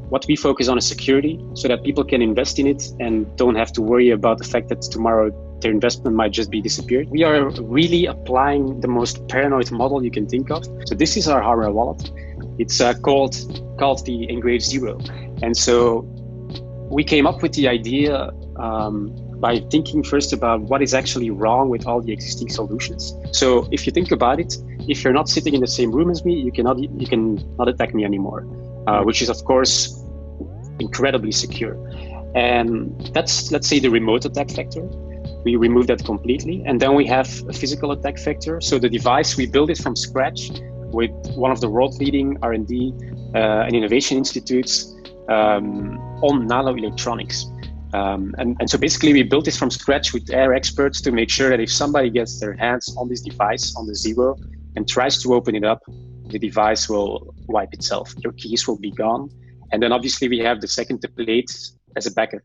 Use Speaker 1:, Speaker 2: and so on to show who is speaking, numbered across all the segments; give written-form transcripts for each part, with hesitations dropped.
Speaker 1: What we focus on is security, so that people can invest in it and don't have to worry about the fact that tomorrow their investment might just be disappeared. We are really applying the most paranoid model you can think of. So this is our hardware wallet. It's called the Ngrave Zero. And so we came up with the idea by thinking first about what is actually wrong with all the existing solutions. So if you think about it, if you're not sitting in the same room as me, you cannot attack me anymore, which is of course incredibly secure. And that's, let's say, the remote attack vector. We remove that completely. And then we have a physical attack vector. So the device, we built it from scratch with one of the world leading R&D and innovation institutes on nanoelectronics. And so basically we built this from scratch with our experts to make sure that if somebody gets their hands on this device, on the Zero, and tries to open it up, the device will wipe itself. Your keys will be gone. And then obviously we have the second plate as a backup.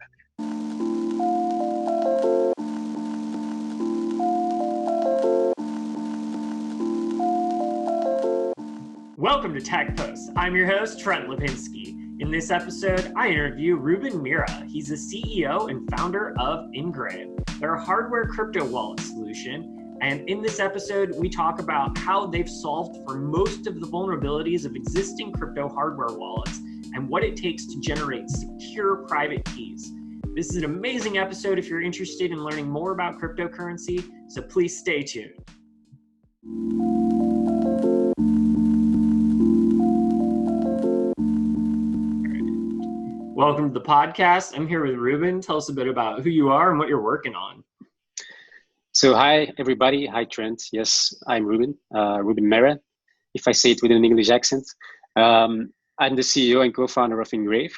Speaker 2: Welcome to Tech Post. I'm your host, Trent Lapinski. In this episode, I interview Ruben Merre. He's the CEO and founder of Ngrave. They're a hardware crypto wallet solution. And in this episode, we talk about how they've solved for most of the vulnerabilities of existing crypto hardware wallets and what it takes to generate secure private keys. This is an amazing episode if you're interested in learning more about cryptocurrency, so please stay tuned. Welcome to the podcast. I'm here with Ruben. Tell us a bit about who you are and what you're working on.
Speaker 1: So hi, everybody. Hi, Trent. Yes, I'm Ruben, Ruben Merre, if I say it with an English accent. I'm the CEO and co-founder of Ngrave.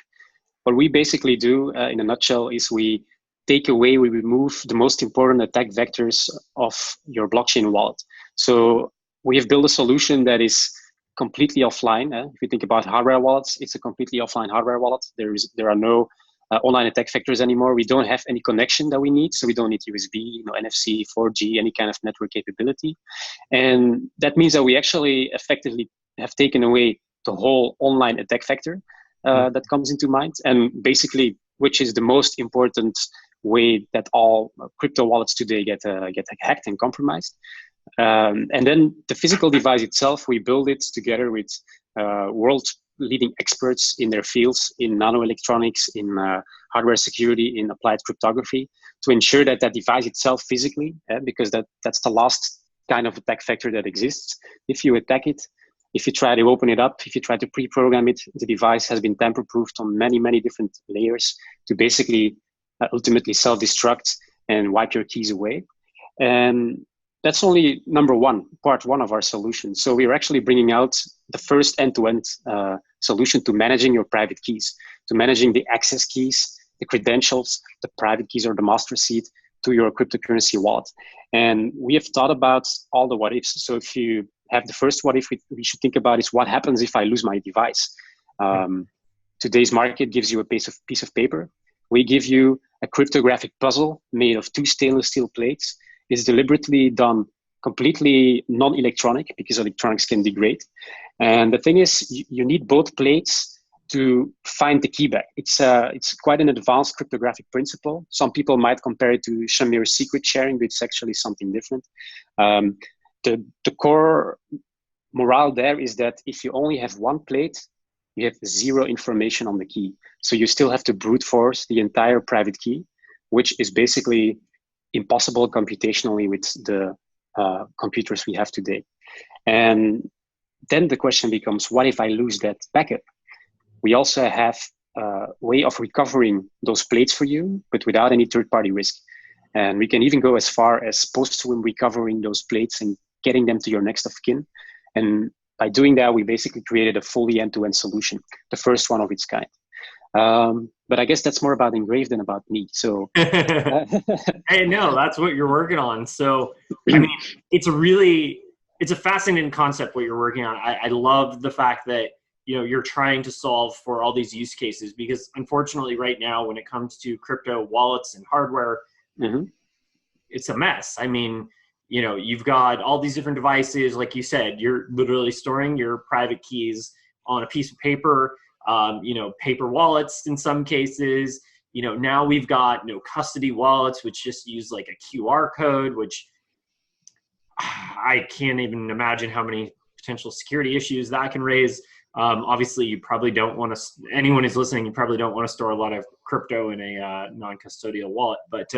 Speaker 1: What we basically do, in a nutshell, is we remove the most important attack vectors of your blockchain wallet. So we have built a solution that is completely offline. If you think about hardware wallets, it's a completely offline hardware wallet. There are no online attack vectors anymore. We don't have any connection that we need, so we don't need USB, NFC, 4G, any kind of network capability. And that means that we actually effectively have taken away the whole online attack vector that comes into mind, and basically, which is the most important way that all crypto wallets today get hacked and compromised. And then the physical device itself, we build it together with world-leading experts in their fields, in nanoelectronics, in hardware security, in applied cryptography, to ensure that that device itself physically, because that's the last kind of attack vector that exists. If you attack it, if you try to open it up, if you try to pre-program it, the device has been tamper-proofed on many, many different layers to basically ultimately self-destruct and wipe your keys away. And that's only part one of our solution. So we're actually bringing out the first end-to-end solution to managing your private keys, to managing the access keys, the credentials, the private keys or the master seed to your cryptocurrency wallet. And we have thought about all the what ifs. So if you have the first what if, we should think about is what happens if I lose my device. Today's market gives you a piece of paper. We give you a cryptographic puzzle made of 2 stainless steel plates. It's deliberately done completely non-electronic because electronics can degrade. And the thing is, you need both plates to find the key back. It's quite an advanced cryptographic principle. Some people might compare it to Shamir secret sharing, but it's actually something different. The core morale there is that if you only have one plate, you have zero information on the key. So you still have to brute force the entire private key, which is basically impossible computationally with the computers we have today. And then the question becomes, what if I lose that backup? We also have a way of recovering those plates for you, but without any third-party risk. And we can even go as far as post-swim recovering those plates and getting them to your next of kin. And by doing that, we basically created a fully end-to-end solution, the first one of its kind. But I guess that's more about Ngrave than about me. So,
Speaker 2: Hey, no, that's what you're working on. So, I mean, it's a fascinating concept what you're working on. I love the fact that you're trying to solve for all these use cases, because unfortunately, right now, when it comes to crypto wallets and hardware, it's a mess. I mean, you've got all these different devices. Like you said, you're literally storing your private keys on a piece of paper. paper wallets in some cases. Now we've got no custody wallets, which just use like a QR code, which I can't even imagine how many potential security issues that can raise. Obviously, you probably don't want to, anyone who's listening, you probably don't want to store a lot of crypto in a non-custodial wallet. But,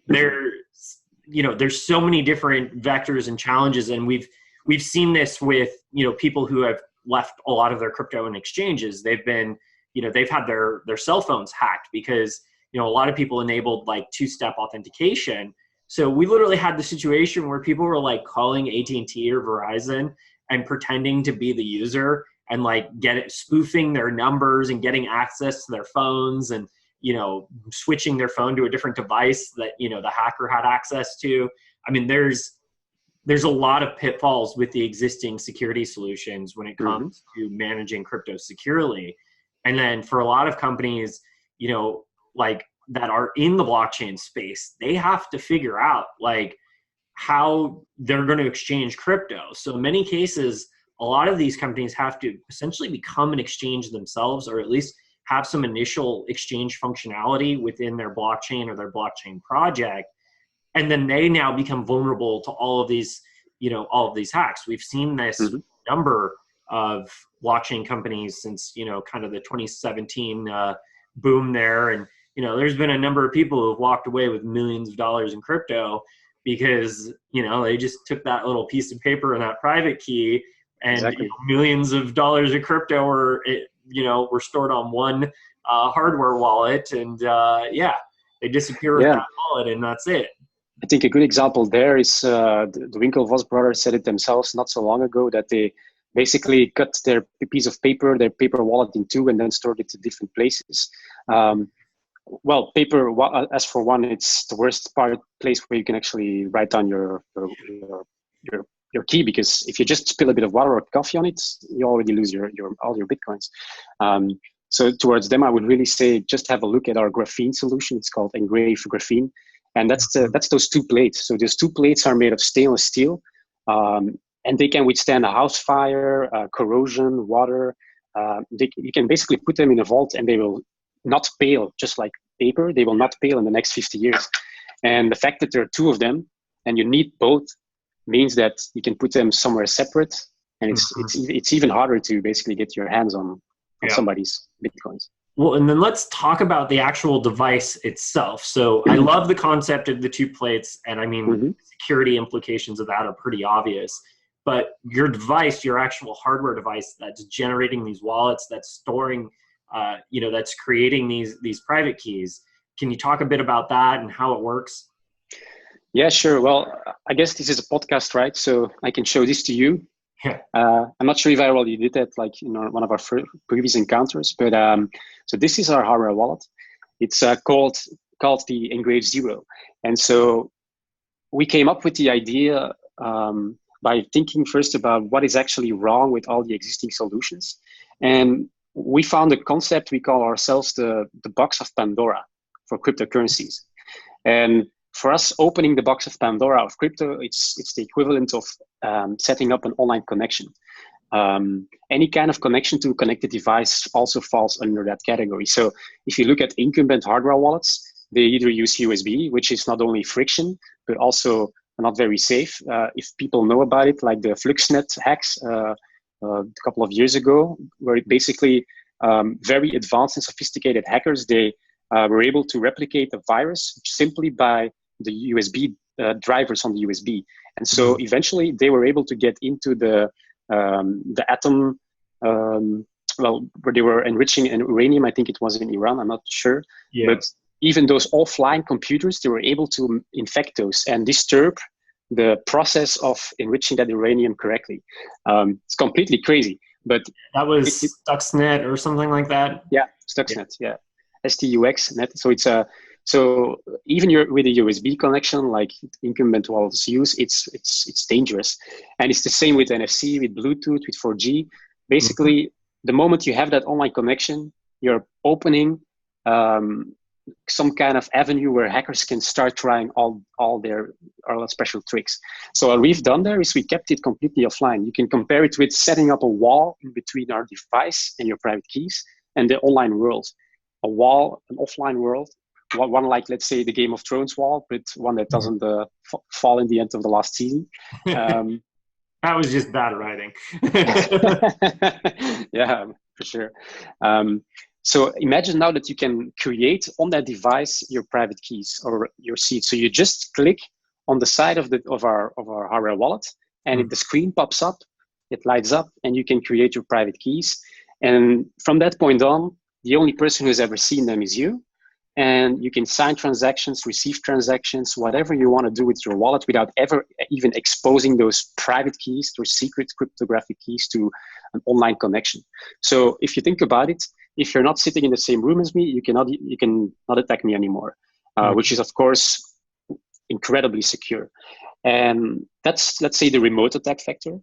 Speaker 2: there's so many different vectors and challenges. And we've seen this with, people who have left a lot of their crypto in exchanges. They've been, they've had their cell phones hacked because, a lot of people enabled like two-step authentication. So we literally had the situation where people were like calling AT&T or Verizon and pretending to be the user and like spoofing their numbers and getting access to their phones and, switching their phone to a different device that, the hacker had access to. I mean, there's a lot of pitfalls with the existing security solutions when it comes to managing crypto securely. And then for a lot of companies, that are in the blockchain space, they have to figure out like how they're going to exchange crypto. So in many cases, a lot of these companies have to essentially become an exchange themselves, or at least have some initial exchange functionality within their blockchain or their blockchain project. And then they now become vulnerable to all of these hacks. We've seen this number of blockchain companies since, kind of the 2017 boom there. And, there's been a number of people who have walked away with millions of dollars in crypto because, they just took that little piece of paper and that private key and millions of dollars of crypto were stored on one hardware wallet. And they disappear with that wallet and that's it.
Speaker 1: I think a good example there is the Winklevoss brothers said it themselves not so long ago that they basically cut their piece of paper, their paper wallet in two, and then stored it to different places. Paper, as for one, it's the worst place where you can actually write down your key, because if you just spill a bit of water or coffee on it, you already lose all your bitcoins. So towards them, I would really say just have a look at our graphene solution. It's called Ngrave Graphene. And that's those two plates. So those two plates are made of stainless steel, and they can withstand a house fire, corrosion, water. You can basically put them in a vault and they will not pale, just like paper. They will not pale in the next 50 years. And the fact that there are two of them and you need both means that you can put them somewhere separate. And it's even harder to basically get your hands on somebody's bitcoins.
Speaker 2: Well, and then let's talk about the actual device itself. So I love the concept of the two plates, and I mean, security implications of that are pretty obvious. But your device, your actual hardware device that's generating these wallets, that's storing, that's creating these private keys. Can you talk a bit about that and how it works?
Speaker 1: Yeah, sure. Well, I guess this is a podcast, right? So I can show this to you.
Speaker 2: Yeah.
Speaker 1: I'm not sure if I already did that, like one of our previous encounters, but so this is our hardware wallet. It's called the Ngrave Zero, and so we came up with the idea by thinking first about what is actually wrong with all the existing solutions, and we found a concept we call ourselves the box of Pandora for cryptocurrencies, and for us, opening the box of Pandora of crypto, it's the equivalent of setting up an online connection. Any kind of connection to a connected device also falls under that category. So if you look at incumbent hardware wallets, they either use USB, which is not only friction, but also not very safe. If people know about it, like the Fluxnet hacks a couple of years ago, where it basically very advanced and sophisticated hackers, they were able to replicate a virus simply by the USB drivers on the USB, and so eventually they were able to get into the atom, where they were enriching uranium. I think it was in Iran. I'm not sure, but even those offline computers, they were able to infect those and disturb the process of enriching that uranium correctly. It's completely crazy, but
Speaker 2: that was Stuxnet or something like that.
Speaker 1: Yeah, Stuxnet. Yeah, STUX.net. So it's a So even with a USB connection, like incumbent wallets use, it's dangerous. And it's the same with NFC, with Bluetooth, with 4G. Basically, the moment you have that online connection, you're opening some kind of avenue where hackers can start trying all their special tricks. So what we've done there is we kept it completely offline. You can compare it with setting up a wall in between our device and your private keys and the online world. A wall, an offline world, one like, let's say, the Game of Thrones wall, but one that doesn't fall in the end of the last season.
Speaker 2: That was just bad writing.
Speaker 1: Yeah, for sure. So imagine now that you can create on that device your private keys or your seed. So you just click on the side of our hardware wallet, and the screen pops up, it lights up, and you can create your private keys. And from that point on, the only person who's ever seen them is you. And you can sign transactions, receive transactions, whatever you want to do with your wallet without ever even exposing those private keys, those secret cryptographic keys to an online connection. So if you think about it, if you're not sitting in the same room as me, you cannot attack me anymore, which is, of course, incredibly secure. And that's, let's say, the remote attack vector.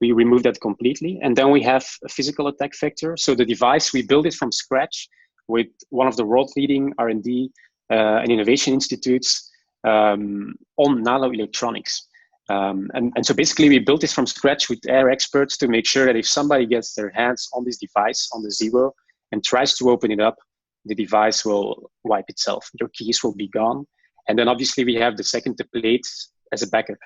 Speaker 1: We remove that completely. And then we have a physical attack vector. So the device, we build it from scratch with one of the world-leading R&D and innovation institutes on nanoelectronics. And so basically, we built this from scratch with our experts to make sure that if somebody gets their hands on this device, on the Zero, and tries to open it up, the device will wipe itself. Your keys will be gone. And then obviously, we have the second plate as a backup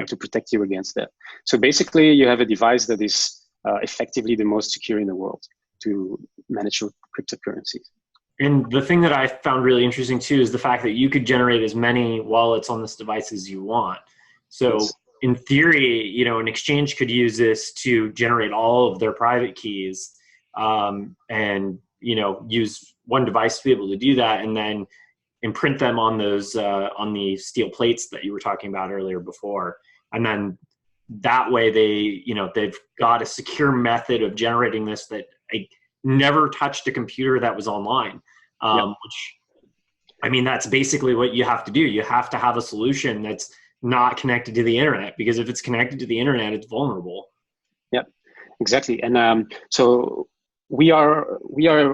Speaker 1: to protect you against that. So basically, you have a device that is effectively the most secure in the world to manage your cryptocurrencies.
Speaker 2: And the thing that I found really interesting too is the fact that you could generate as many wallets on this device as you want. So in theory, an exchange could use this to generate all of their private keys, and use one device to be able to do that, and then imprint them on those on the steel plates that you were talking about earlier before. And then that way they've got a secure method of generating this that I never touched a computer that was online, which, I mean, that's basically what you have to do. You have to have a solution that's not connected to the internet, because if it's connected to the internet, it's vulnerable.
Speaker 1: Yep, exactly. And so we are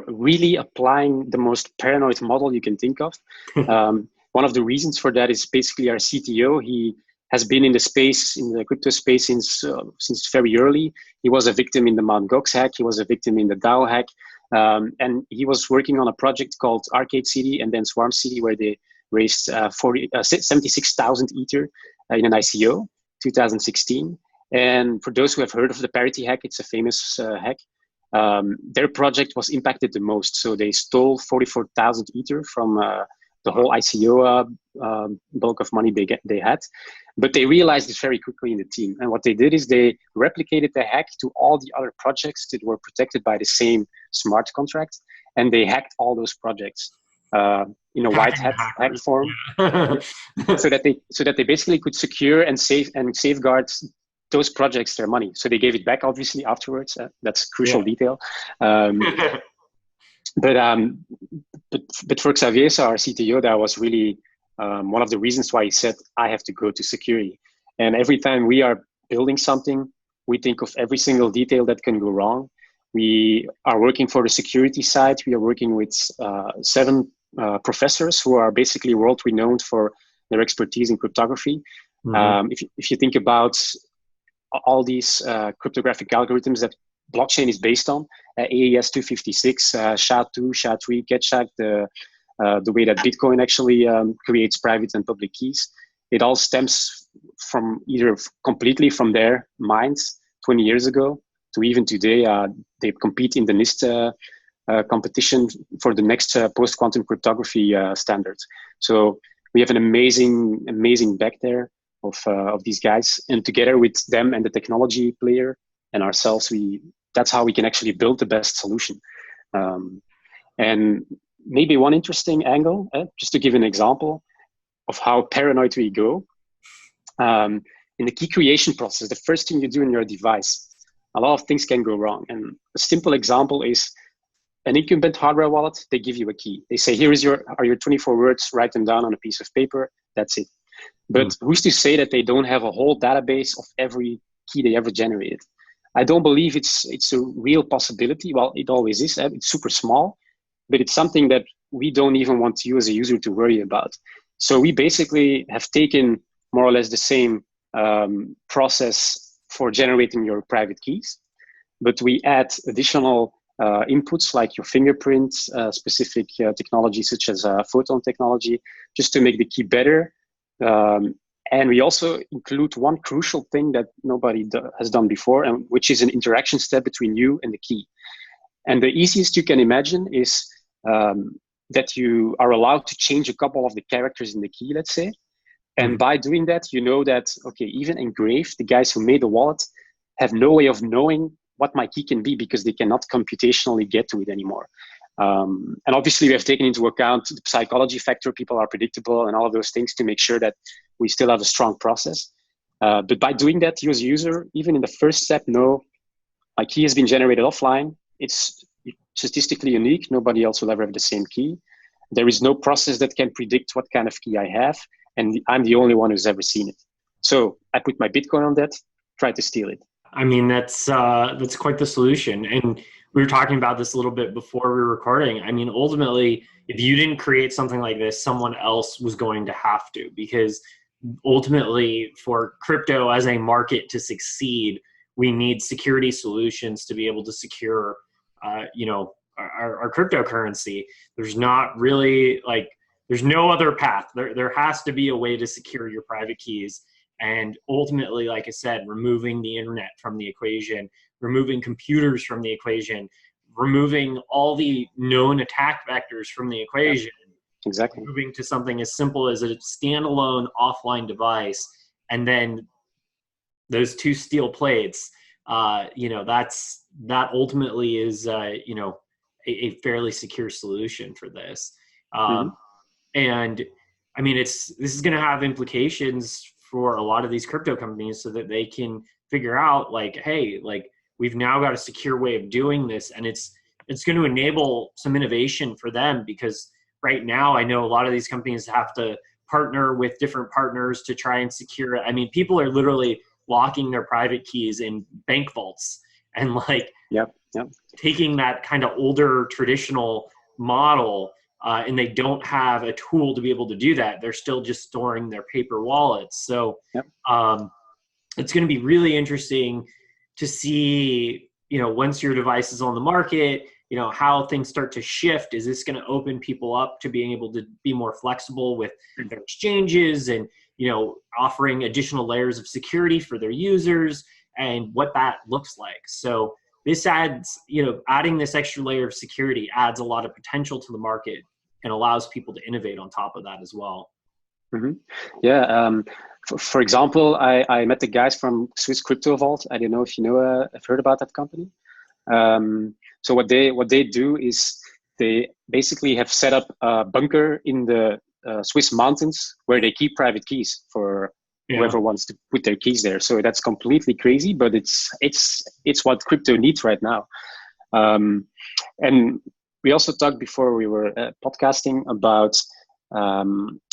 Speaker 1: really applying the most paranoid model you can think of. One of the reasons for that is basically our CTO. He has been in the crypto space since very early. He was a victim in the Mt. Gox hack. He was a victim in the DAO hack. And he was working on a project called Arcade City and then Swarm City, where they raised 76,000 Ether in an ICO, 2016. And for those who have heard of the Parity Hack, it's a famous hack. Their project was impacted the most. So they stole 44,000 Ether from the whole ICO bulk of money they had. But they realized this very quickly in the team. And what they did is they replicated the hack to all the other projects that were protected by the same smart contract. And they hacked all those projects in a white hat hack form. so that they basically could secure and safeguard those projects their money. So they gave it back, obviously, afterwards. That's a crucial detail. But for Xavier, so our CTO, that was really one of the reasons why he said, I have to go to security. And every time we are building something, we think of every single detail that can go wrong. We are working for the security side. We are working with 7 professors who are basically world renowned for their expertise in cryptography. If you think about all these cryptographic algorithms that blockchain is based on, AES 256, SHA-2, SHA-3, Ketshak, the way that Bitcoin actually creates private and public keys, it all stems from either completely from their minds 20 years ago to even today. They compete in the NIST competition for the next post-quantum cryptography standards. So we have an amazing back there of these guys, and together with them and the technology player and ourselves, that's how we can actually build the best solution. And maybe one interesting angle, just to give an example of how paranoid we go. In the key creation process, the first thing you do in your device, a lot of things can go wrong. And a simple example is an incumbent hardware wallet. They give you a key. They say, here are your 24 words, write them down on a piece of paper. That's it. But who's to say that they don't have a whole database of every key they ever generated? I don't believe it's a real possibility. Well, it always is. It's super small, but it's something that we don't even want you as a user to worry about. So we basically have taken more or less the same process for generating your private keys, but we add additional inputs like your fingerprint, specific technology such as photon technology, just to make the key better. And we also include one crucial thing that nobody has done before, and which is an interaction step between you and the key. And the easiest you can imagine is that you are allowed to change a couple of the characters in the key, let's say. And by doing that, you know that, okay, even Ngrave, the guys who made the wallet, have no way of knowing what my key can be because they cannot computationally get to it anymore. And obviously, we have taken into account the psychology factor, people are predictable, and all of those things to make sure that we still have a strong process. But by doing that, you as a user, even in the first step, know my key has been generated offline. It's statistically unique. Nobody else will ever have the same key. There is no process that can predict what kind of key I have. And I'm the only one who's ever seen it. So I put my Bitcoin on that, try to steal it.
Speaker 2: I mean, that's quite the solution. And we were talking about this a little bit before we were recording. I mean, ultimately, if you didn't create something like this, someone else was going to have to, because ultimately for crypto as a market to succeed, we need security solutions to be able to secure, our cryptocurrency. There's not really there's no other path. There has to be a way to secure your private keys. And ultimately, like I said, removing the internet from the equation, removing computers from the equation, removing all the known attack vectors from the equation.
Speaker 1: Exactly.
Speaker 2: Moving to something as simple as a standalone offline device, and then those two steel plates. That ultimately is a fairly secure solution for this. And I mean, this is going to have implications for a lot of these crypto companies so that they can figure out hey, we've now got a secure way of doing this. And it's going to enable some innovation for them, because right now I know a lot of these companies have to partner with different partners to try and secure it. I mean, people are literally locking their private keys in bank vaults and taking that kind of older traditional model. And they don't have a tool to be able to do that. They're still just storing their paper wallets. So it's going to be really interesting to see, once your device is on the market, how things start to shift. Is this going to open people up to being able to be more flexible with their exchanges and, offering additional layers of security for their users and what that looks like? So this adds, adding this extra layer of security adds a lot of potential to the market and allows people to innovate on top of that as well.
Speaker 1: Yeah. For example, I met the guys from Swiss Crypto Vault. I don't know if have heard about that company. So what they do is they basically have set up a bunker in the Swiss mountains where they keep private keys for whoever wants to put their keys there. So that's completely crazy, but it's what crypto needs right now. And we also talked before we were podcasting about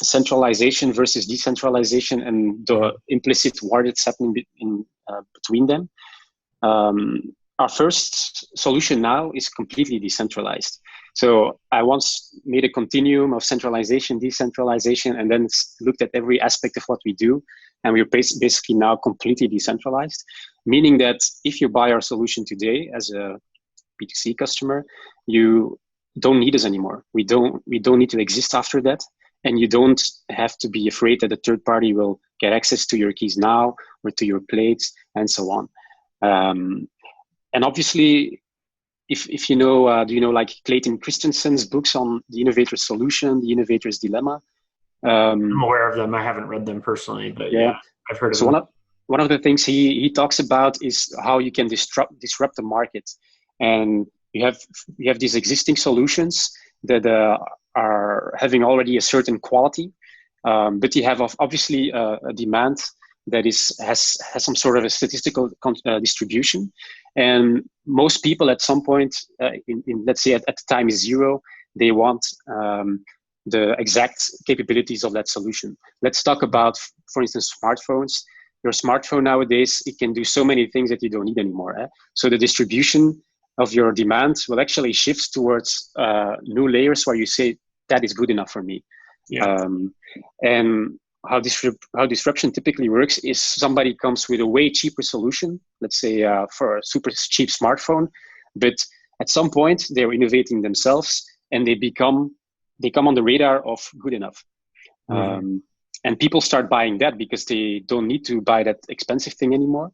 Speaker 1: centralization versus decentralization and the implicit war that's happening between them. Our first solution now is completely decentralized. So I once made a continuum of centralization, decentralization, and then looked at every aspect of what we do. And we're basically now completely decentralized, meaning that if you buy our solution today as a B2C customer, you don't need us anymore. We don't need to exist after that. And you don't have to be afraid that a third party will get access to your keys now or to your plates and so on. And obviously, if do you know like Clayton Christensen's books on the innovator's solution, the innovator's dilemma?
Speaker 2: I'm aware of them. I haven't read them personally, but I've heard of them.
Speaker 1: One of the things he talks about is how you can disrupt the market. And you have these existing solutions that are having already a certain quality, but you have obviously a demand that has some sort of a statistical distribution. And most people at some point, let's say at the time is zero, they want the exact capabilities of that solution. Let's talk about, for instance, smartphones. Your smartphone nowadays, it can do so many things that you don't need anymore. So the distribution of your demand will actually shift towards new layers where you say that is good enough for me.
Speaker 2: Yeah.
Speaker 1: And how disruption typically works is somebody comes with a way cheaper solution, let's say for a super cheap smartphone, but at some point they're innovating themselves and they come on the radar of good enough. And people start buying that because they don't need to buy that expensive thing anymore.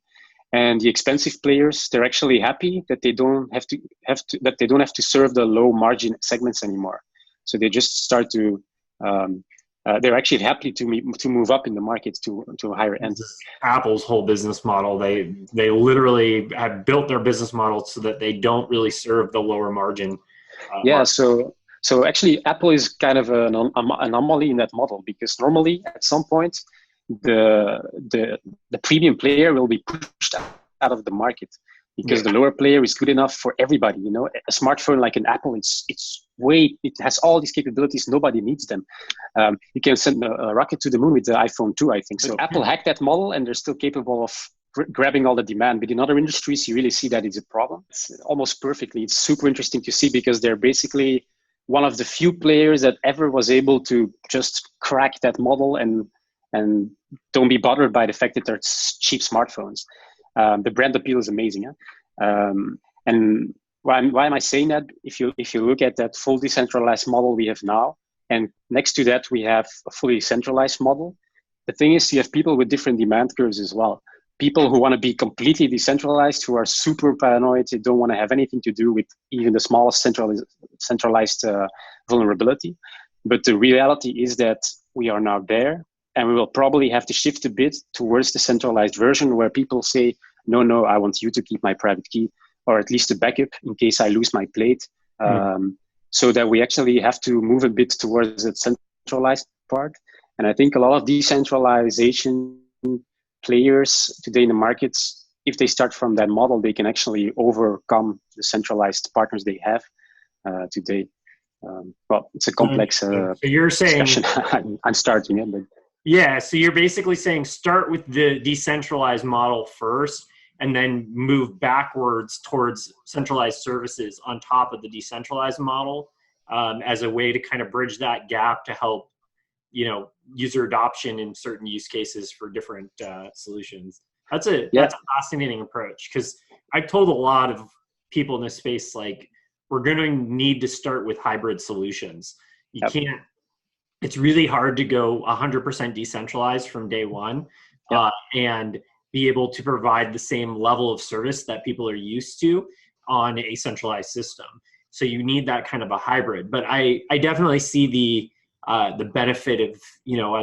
Speaker 1: And the expensive players, they're actually happy that they don't have to serve the low margin segments anymore. So they just start to they're actually happy to move up in the market to a higher end.
Speaker 2: Apple's whole business model, they literally have built their business model so that they don't really serve the lower margin. Market.
Speaker 1: So actually, Apple is kind of an anomaly in that model, because normally at some point the premium player will be pushed out of the market because the lower player is good enough for everybody. You know, a smartphone like an Apple, it has all these capabilities. Nobody needs them. You can send a rocket to the moon with the iPhone 2, I think. So Apple hacked that model, and they're still capable of grabbing all the demand. But in other industries, you really see that it's a problem. It's almost perfectly. It's super interesting to see, because they're basically one of the few players that ever was able to just crack that model and don't be bothered by the fact that they're cheap smartphones. The brand appeal is amazing. And why am I saying that? If you look at that full decentralized model we have now, and next to that we have a fully centralized model, the thing is you have people with different demand curves as well. People who want to be completely decentralized, who are super paranoid, they don't want to have anything to do with even the smallest centralized vulnerability. But the reality is that we are now there, and we will probably have to shift a bit towards the centralized version where people say, no, I want you to keep my private key, or at least a backup in case I lose my plate. So that we actually have to move a bit towards that centralized part. And I think a lot of decentralization players today in the markets, if they start from that model, they can actually overcome the centralized partners they have today. Well, it's a complex
Speaker 2: so you're saying,
Speaker 1: discussion. I'm starting it, but
Speaker 2: yeah. So you're basically saying start with the decentralized model first, and then move backwards towards centralized services on top of the decentralized model, as a way to kind of bridge that gap to help, user adoption in certain use cases for different solutions. That's a fascinating approach, because I've told a lot of people in this space, like, we're going to need to start with hybrid solutions. You can't, it's really hard to go 100% decentralized from day one and be able to provide the same level of service that people are used to on a centralized system. So you need that kind of a hybrid. But I definitely see the benefit of,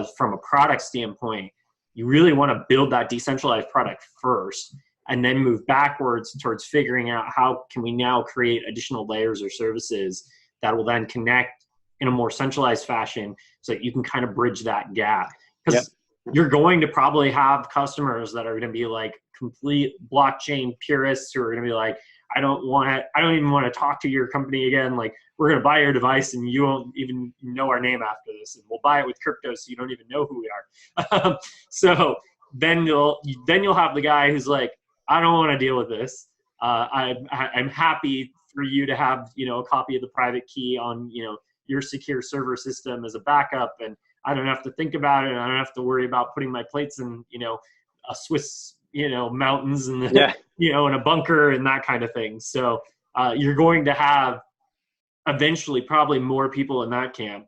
Speaker 2: as from a product standpoint, you really want to build that decentralized product first, and then move backwards towards figuring out how can we now create additional layers or services that will then connect in a more centralized fashion, so that you can kind of bridge that gap. Because you're going to probably have customers that are going to be like complete blockchain purists who are going to be like, I don't even want to talk to your company again. Like, we're going to buy your device and you won't even know our name after this, and we'll buy it with crypto so you don't even know who we are. So then you'll have the guy who's like, I don't want to deal with this. I'm happy for you to have, a copy of the private key on, your secure server system as a backup, and I don't have to think about it, and I don't have to worry about putting my plates in, a Swiss, mountains and in a bunker and that kind of thing. So you're going to have eventually probably more people in that camp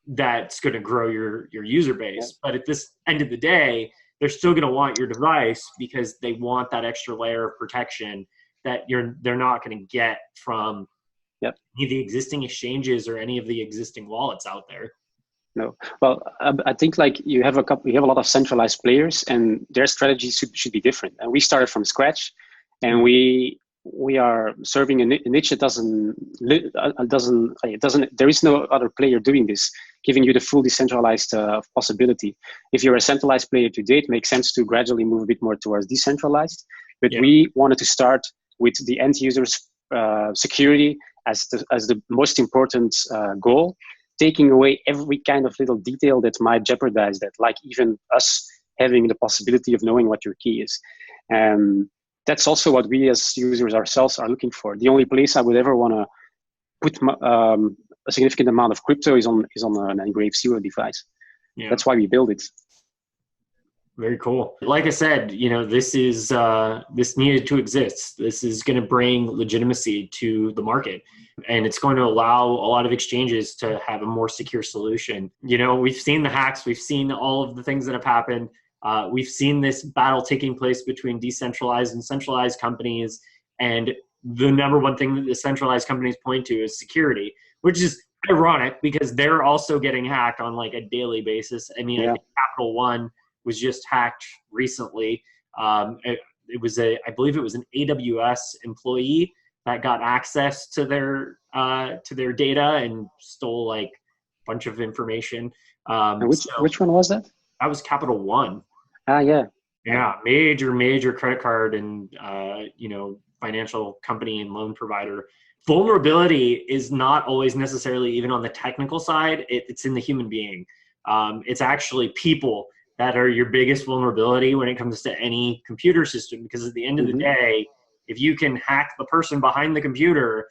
Speaker 2: that's going to grow your user base. But at this end of the day, they're still going to want your device because they want that extra layer of protection that they're not going to get from any of the existing exchanges or any of the existing wallets out there.
Speaker 1: No, well, I think like you have a lot of centralized players, and their strategies should be different. And we started from scratch, and we are serving a niche that there is no other player doing this, giving you the full decentralized possibility. If you're a centralized player today, it makes sense to gradually move a bit more towards decentralized. But we wanted to start with the end user's security as the most important goal, taking away every kind of little detail that might jeopardize that, like even us having the possibility of knowing what your key is. That's also what we as users ourselves are looking for. The only place I would ever want to put a significant amount of crypto is on an Ngrave Zero device. Yeah. That's why we build it.
Speaker 2: Very cool. Like I said, this is this needed to exist. This is going to bring legitimacy to the market, and it's going to allow a lot of exchanges to have a more secure solution. We've seen the hacks, we've seen all of the things that have happened. We've seen this battle taking place between decentralized and centralized companies, and the number one thing that the centralized companies point to is security, which is ironic because they're also getting hacked on like a daily basis. I mean, I think Capital One was just hacked recently. It was I believe it was an AWS employee that got access to their data and stole like a bunch of information.
Speaker 1: Which one was that?
Speaker 2: That was Capital One.
Speaker 1: Yeah,
Speaker 2: major credit card and financial company and loan provider. Vulnerability is not always necessarily even on the technical side. It's in the human being. It's actually people that are your biggest vulnerability when it comes to any computer system, because at the end of the day, if you can hack the person behind the computer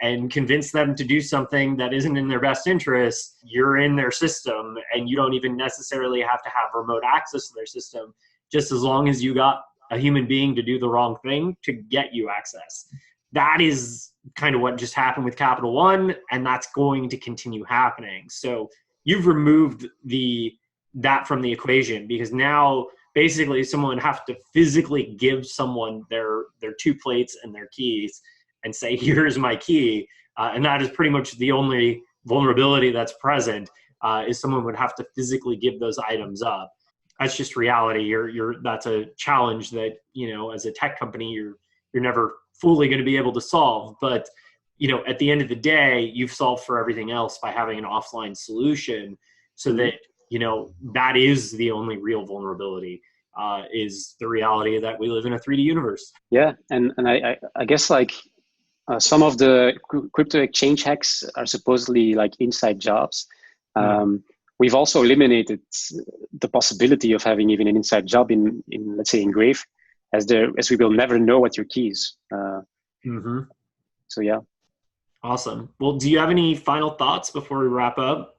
Speaker 2: and convince them to do something that isn't in their best interest, you're in their system, and you don't even necessarily have to have remote access to their system, just as long as you got a human being to do the wrong thing to get you access. That is kind of what just happened with Capital One, and that's going to continue happening. So you've removed that from the equation, because now basically someone would have to physically give someone their 2 plates and their keys and say, here's my key. And that is pretty much the only vulnerability that's present, is someone would have to physically give those items up. That's just reality. That's a challenge that, as a tech company, you're never fully going to be able to solve. But, at the end of the day, you've solved for everything else by having an offline solution, so that, that is the only real vulnerability, is the reality that we live in a 3D universe.
Speaker 1: Yeah. And I guess like some of the crypto exchange hacks are supposedly like inside jobs. We've also eliminated the possibility of having even an inside job in let's say Ngrave, as we will never know what your key is. So yeah.
Speaker 2: Awesome. Well, do you have any final thoughts before we wrap up?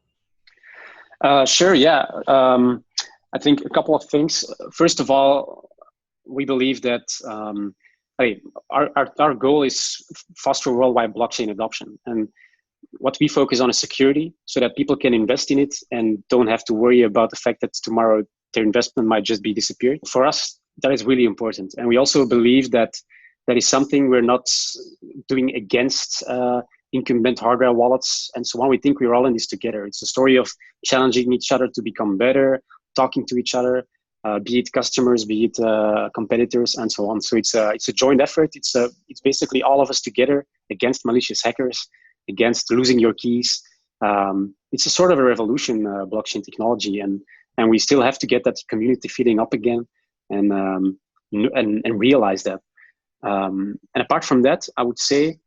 Speaker 1: Sure. Yeah. I think a couple of things. First of all, we believe that our goal is foster worldwide blockchain adoption, and what we focus on is security, so that people can invest in it and don't have to worry about the fact that tomorrow their investment might just be disappeared. For us, that is really important, and we also believe that is something we're not doing against incumbent hardware wallets and so on. We think we're all in this together. It's a story of challenging each other to become better, talking to each other, be it customers, be it competitors, and so on. So it's a joint effort. It's basically all of us together against malicious hackers, against losing your keys. It's a sort of a revolution, blockchain technology, and we still have to get that community feeding up again, and realize that. And apart from that, I would say,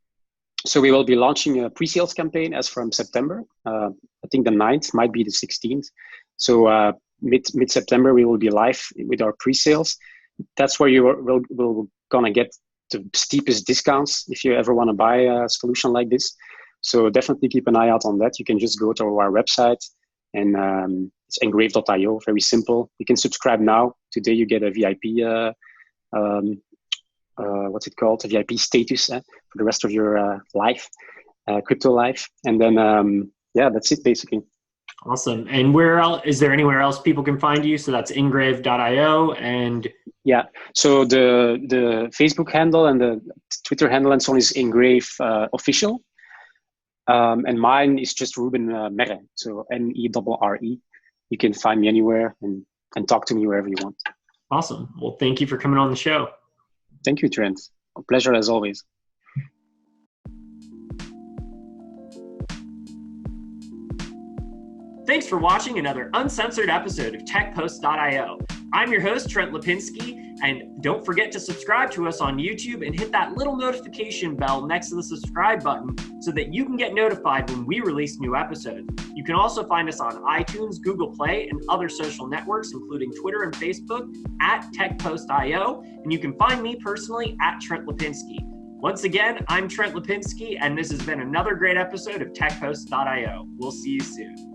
Speaker 1: so we will be launching a pre-sales campaign as from September. I think the 9th, might be the 16th. So mid-September, we will be live with our pre-sales. That's where will gonna get the steepest discounts if you ever want to buy a solution like this. So definitely keep an eye out on that. You can just go to our website, and it's ngrave.io, very simple. You can subscribe now. Today you get a VIP, what's it called? A VIP status for the rest of your life, crypto life. And then, that's it basically.
Speaker 2: Awesome. And where else, is there anywhere else people can find you? So that's ngrave.io and...
Speaker 1: Yeah. So the Facebook handle and the Twitter handle and so on is Ngrave official. And mine is just Ruben Merre. So N-E-R-R-E. You can find me anywhere and talk to me wherever you want.
Speaker 2: Awesome. Well, thank you for coming on the show.
Speaker 1: Thank you, Trent. A pleasure as always.
Speaker 2: Thanks for watching another uncensored episode of TechPost.io. I'm your host, Trent Lapinski, and don't forget to subscribe to us on YouTube and hit that little notification bell next to the subscribe button so that you can get notified when we release new episodes. You can also find us on iTunes, Google Play, and other social networks, including Twitter and Facebook, at TechPost.io, and you can find me personally at Trent Lapinski. Once again, I'm Trent Lapinski, and this has been another great episode of TechPost.io. We'll see you soon.